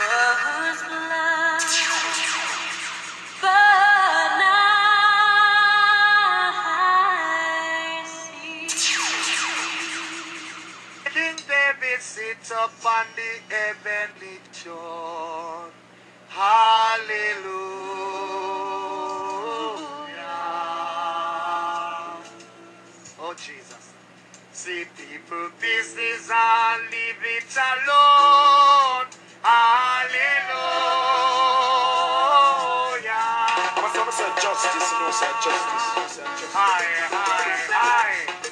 was blind, but now I see. King David sits upon the heavenly throne. Hallelujah. Oh, Jesus. See people business and leave it alone. Hallelujah. What's up, sir? Justice, you know, sir, justice. Aye, aye, aye.